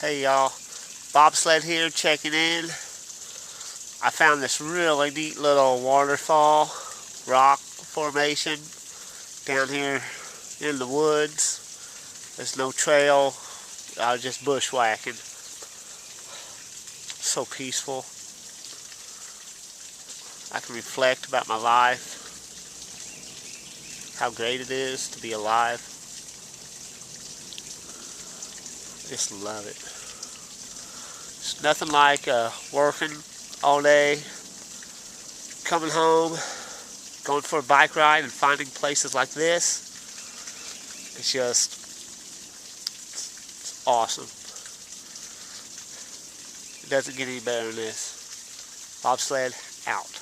Hey y'all, bobsled here checking in. I found this really neat little waterfall rock formation down here in the woods. There's no trail, I was just bushwhacking. So peaceful. I can reflect about my life, how great it is to be alive. Just love it. It's nothing like working all day, coming home, going for a bike ride and finding places like this. It's just it's awesome. It doesn't get any better than this. Bobsled out.